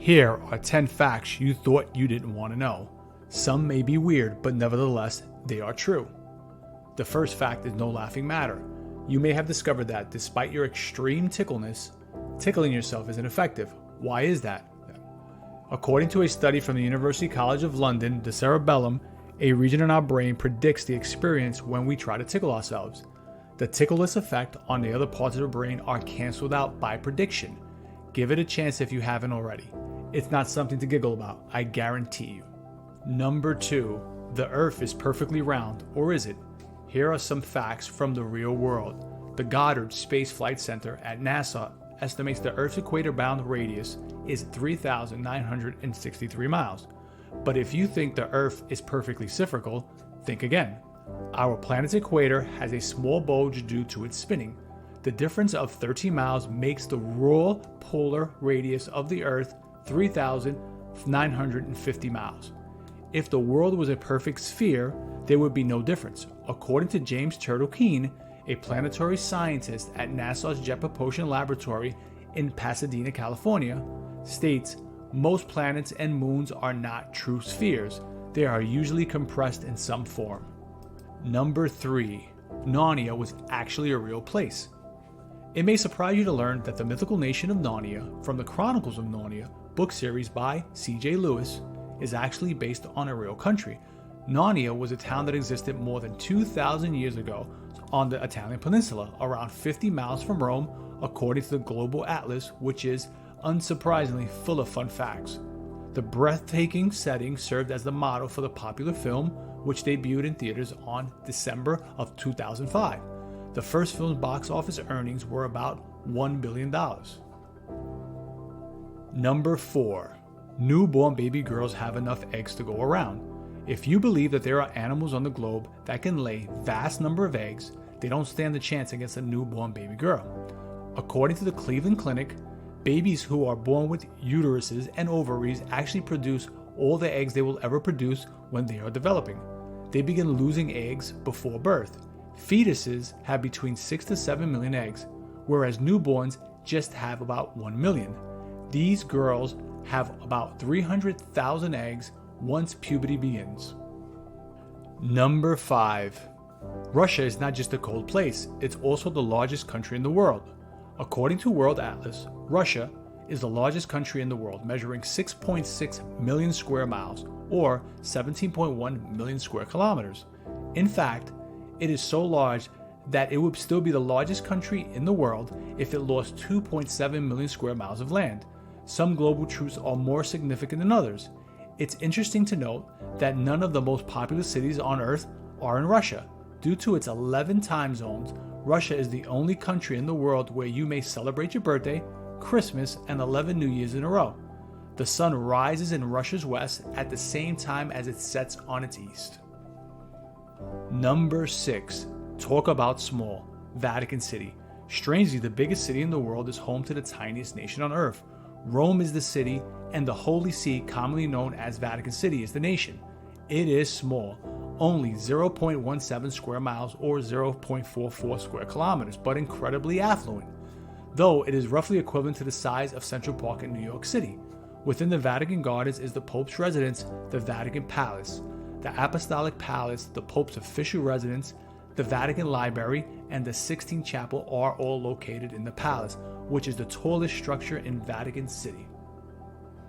Here are 10 facts you thought you didn't want to know. Some may be weird, but nevertheless, they are true. The first fact is no laughing matter. You may have discovered that despite your extreme tickleness, tickling yourself isn't effective. Why is that? According to a study from the University College of London, the cerebellum, a region in our brain, predicts the experience when we try to tickle ourselves. The tickleless effect on the other parts of the brain are canceled out by prediction. Give it a chance if you haven't already. It's not something to giggle about, I guarantee you. Number 2, the Earth is perfectly round, or is it? Here are some facts from the real world. The Goddard Space Flight Center at NASA estimates the Earth's equator-bound radius is 3,963 miles. But if you think the Earth is perfectly spherical, think again. Our planet's equator has a small bulge due to its spinning. The difference of 13 miles makes the raw polar radius of the Earth 3,950 miles. If the world was a perfect sphere, there would be no difference. According to James Turtle Keene, a planetary scientist at NASA's Jet Propulsion Laboratory in Pasadena, California, states most planets and moons are not true spheres. They are usually compressed in some form. Number 3, Narnia was actually a real place. It may surprise you to learn that the mythical nation of Narnia from the Chronicles of Narnia book series by C.J. Lewis is actually based on a real country. Narnia was a town that existed more than 2,000 years ago on the Italian peninsula, around 50 miles from Rome, according to the Global Atlas, which is unsurprisingly full of fun facts. The breathtaking setting served as the model for the popular film, which debuted in theaters on December of 2005. The first film's box office earnings were about $1 billion. Number 4, newborn baby girls have enough eggs to go around. If you believe that there are animals on the globe that can lay vast number of eggs, they don't stand a chance against a newborn baby girl. According to the Cleveland Clinic, babies who are born with uteruses and ovaries actually produce all the eggs they will ever produce when they are developing. They begin losing eggs before birth. Fetuses have between 6 to 7 million eggs, whereas newborns just have about 1 million. These girls have about 300,000 eggs once puberty begins. Number 5. Russia is not just a cold place, it's also the largest country in the world. According to World Atlas, Russia is the largest country in the world, measuring 6.6 million square miles, or 17.1 million square kilometers. In fact, it is so large that it would still be the largest country in the world if it lost 2.7 million square miles of land. Some global truths are more significant than others. It's interesting to note that none of the most populous cities on Earth are in Russia. Due to its 11 time zones, Russia is the only country in the world where you may celebrate your birthday, Christmas, and 11 New Years in a row. The sun rises in Russia's west at the same time as it sets on its east. Number 6. Talk about small. Vatican City. Strangely, the biggest city in the world is home to the tiniest nation on Earth. Rome is the city, and the Holy See, commonly known as Vatican City, is the nation. It is small, only 0.17 square miles or 0.44 square kilometers, but incredibly affluent, though it is roughly equivalent to the size of Central Park in New York City. Within the Vatican Gardens is the Pope's residence, the Vatican Palace, the Apostolic Palace, the Pope's official residence, the Vatican Library, and the Sixtine Chapel are all located in the palace, which is the tallest structure in Vatican City.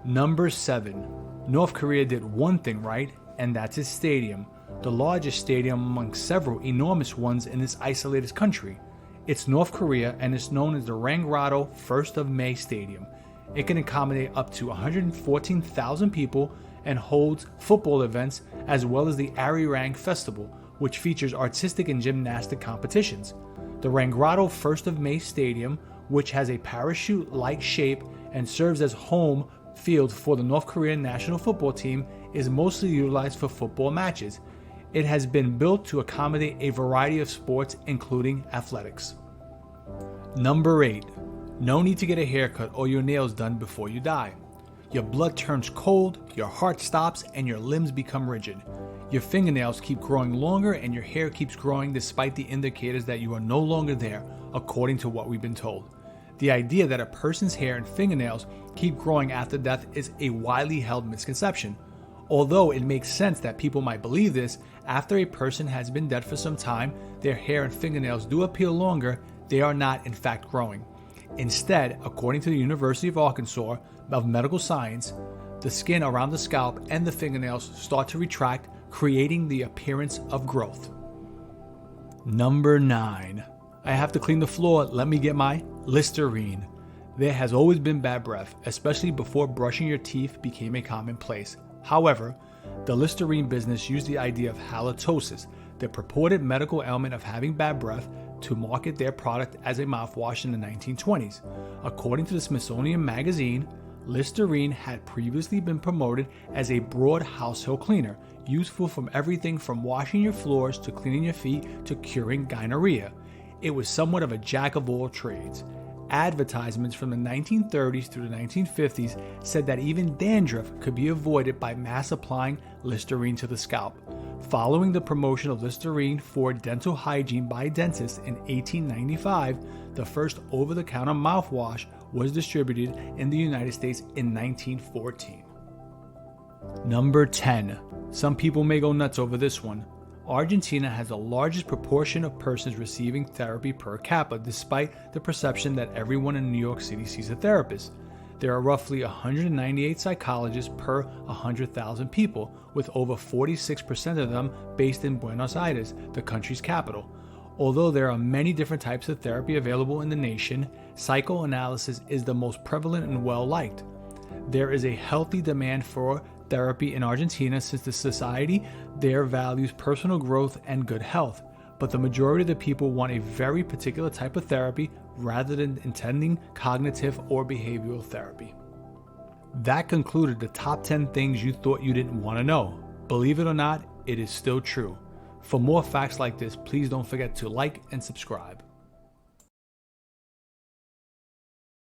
Number 7. North Korea did one thing right, and that's its stadium, the largest stadium among several enormous ones in this isolated country. It's North Korea and is known as the Rangrado 1st of May Stadium. It can accommodate up to 114,000 people and holds football events as well as the Arirang Festival, which features artistic and gymnastic competitions. The Rangrado 1st of May Stadium, which has a parachute-like shape and serves as home field for the North Korean national football team, is mostly utilized for football matches. It has been built to accommodate a variety of sports, including athletics. Number 8. No need to get a haircut or your nails done before you die. Your blood turns cold, your heart stops, and your limbs become rigid. Your fingernails keep growing longer and your hair keeps growing despite the indicators that you are no longer there, according to what we've been told. The idea that a person's hair and fingernails keep growing after death is a widely held misconception. Although it makes sense that people might believe this, after a person has been dead for some time, their hair and fingernails do appear longer, they are not in fact growing. Instead, according to the University of Arkansas of Medical Science, the skin around the scalp and the fingernails start to retract, creating the appearance of growth. Number 9. I have to clean the floor, let me get my Listerine. There has always been bad breath, especially before brushing your teeth became a commonplace. However, the Listerine business used the idea of halitosis, the purported medical ailment of having bad breath, to market their product as a mouthwash in the 1920s. According to the Smithsonian Magazine, Listerine had previously been promoted as a broad household cleaner, useful from everything from washing your floors to cleaning your feet to curing gonorrhea. It was somewhat of a jack of all trades. Advertisements from the 1930s through the 1950s said that even dandruff could be avoided by mass applying Listerine to the scalp. Following the promotion of Listerine for dental hygiene by dentists in 1895, the first over-the-counter mouthwash was distributed in the United States in 1914. Number 10. Some people may go nuts over this one. Argentina has the largest proportion of persons receiving therapy per capita, despite the perception that everyone in New York City sees a therapist. There are roughly 198 psychologists per 100,000 people, with over 46% of them based in Buenos Aires, the country's capital. Although there are many different types of therapy available in the nation, psychoanalysis is the most prevalent and well-liked. There is a healthy demand for therapy in Argentina since the society there values personal growth and good health, but the majority of the people want a very particular type of therapy rather than intending cognitive or behavioral therapy. That concluded the top 10 things you thought you didn't want to know. Believe it or not, it is still true. For more facts like this, please don't forget to like and subscribe.